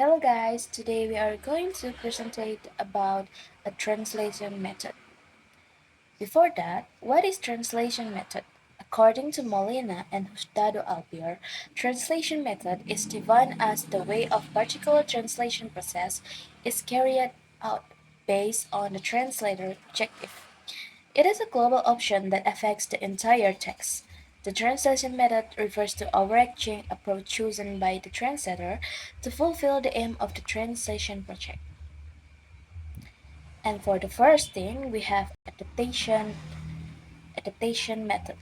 Hello guys, today we are going to presentate about a translation method. Before that, what is translation method? According to Molina and Hustado Alpier, translation method is defined as the way of particular translation process is carried out based on the translator objective. It is a global option that affects the entire text. The translation method refers to overarching approach chosen by the translator to fulfill the aim of the translation project. And for the first thing, we have adaptation method.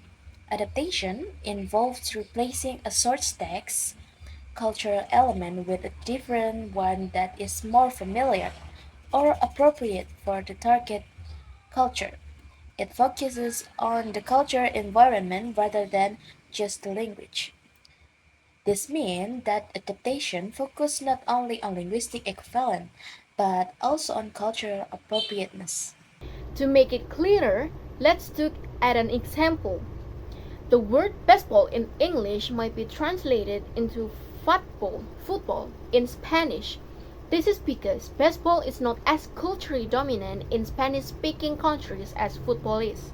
Adaptation involves replacing a source text cultural element with a different one that is more familiar or appropriate for the target culture. It focuses on the cultural environment rather than just the language. This means that adaptation focuses not only on linguistic equivalent, but also on cultural appropriateness. To make it clearer, let's look at an example. The word baseball in English might be translated into football in Spanish. This is because baseball is not as culturally dominant in Spanish-speaking countries as football is.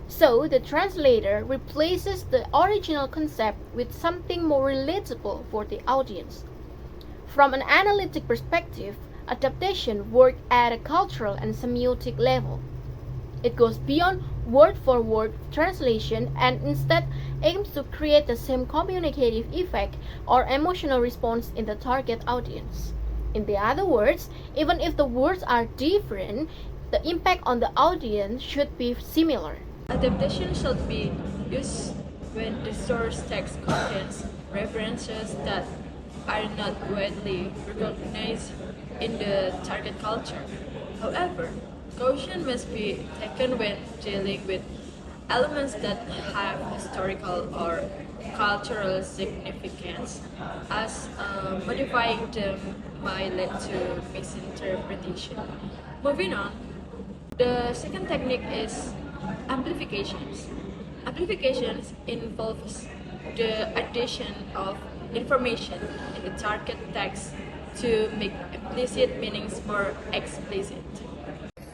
So the translator replaces the original concept with something more relatable for the audience. From an analytic perspective, adaptation works at a cultural and semiotic level. It goes beyond word for word translation and instead aims to create the same communicative effect or emotional response in the target audience. In the other words, even if the words are different, the impact on the audience should be similar. Adaptation should be used when the source text contains references that are not widely recognized in the target culture. However, caution must be taken when dealing with elements that have historical or cultural significance, as modifying them might lead to misinterpretation. Moving on, the second technique is amplifications. Amplifications involves the addition of information in the target text to make implicit meanings more explicit.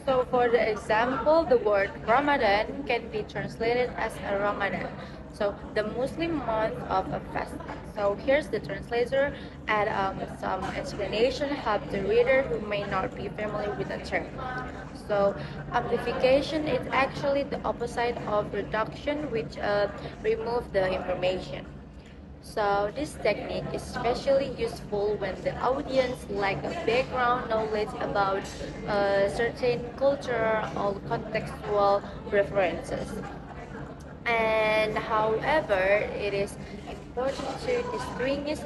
So for the example, the word Ramadan can be translated as a Ramadan. So the Muslim month of a fast. So here's the translator and some explanation help the reader who may not be familiar with the term. So amplification is actually the opposite of reduction, which remove the information. So this technique is especially useful when the audience lack a background knowledge about certain culture or contextual references. And however, it is important to distinguish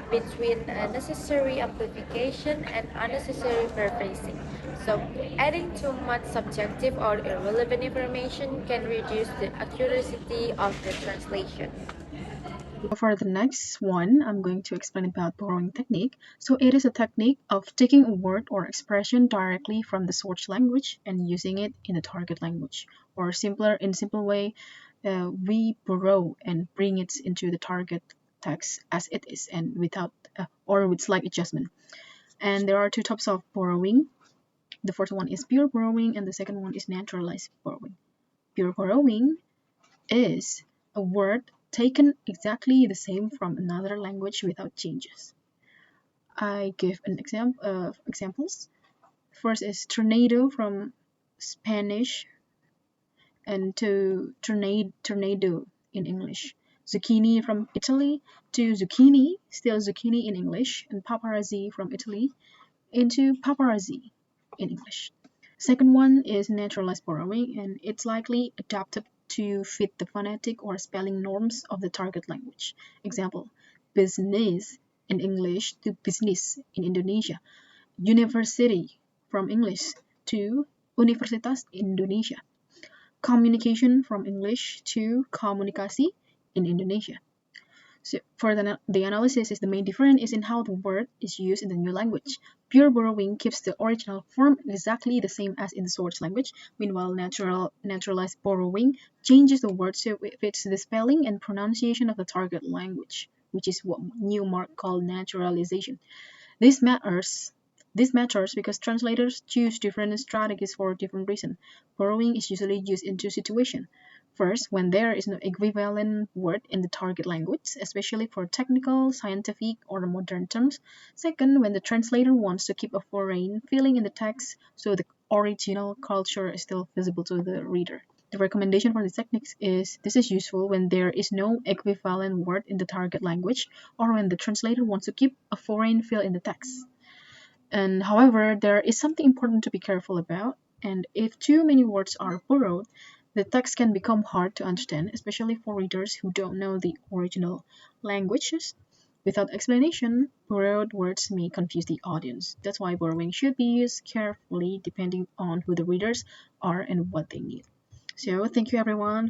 between a necessary amplification and unnecessary paraphrasing. So adding too much subjective or irrelevant information can reduce the accuracy of the translation. For the next one, I'm going to explain about borrowing technique. So it is a technique of taking a word or expression directly from the source language and using it in the target language. Or in simple way, we borrow and bring it into the target text as it is and without or with slight adjustment. And there are two types of borrowing. The first one is pure borrowing and the second one is naturalized borrowing. Pure borrowing is a word taken exactly the same from another language without changes. I give an examples. First is tornado from Spanish and to tornado in English. Zucchini from Italy to zucchini, still zucchini in English, and paparazzi from Italy into paparazzi in English. Second one is naturalized borrowing, and it's likely adapted to fit the phonetic or spelling norms of the target language. Example, business in English to business in Indonesia. University from English to Universitas Indonesia. Communication from English to komunikasi in Indonesia. So for the analysis is the main difference is in how the word is used in the new language. Pure borrowing keeps the original form exactly the same as in the source language. Meanwhile, naturalized borrowing changes the word so it fits the spelling and pronunciation of the target language, which is what Newmark called naturalization. This matters. This matters because translators choose different strategies for different reasons. Borrowing is usually used in two situations. First, when there is no equivalent word in the target language, especially for technical, scientific, or modern terms. Second, when the translator wants to keep a foreign feeling in the text so the original culture is still visible to the reader. The recommendation for the techniques is this is useful when there is no equivalent word in the target language or when the translator wants to keep a foreign feel in the text. And however, there is something important to be careful about, and if too many words are borrowed, the text can become hard to understand, especially for readers who don't know the original languages. Without explanation, borrowed words may confuse the audience. That's why borrowing should be used carefully depending on who the readers are and what they need. So, thank you everyone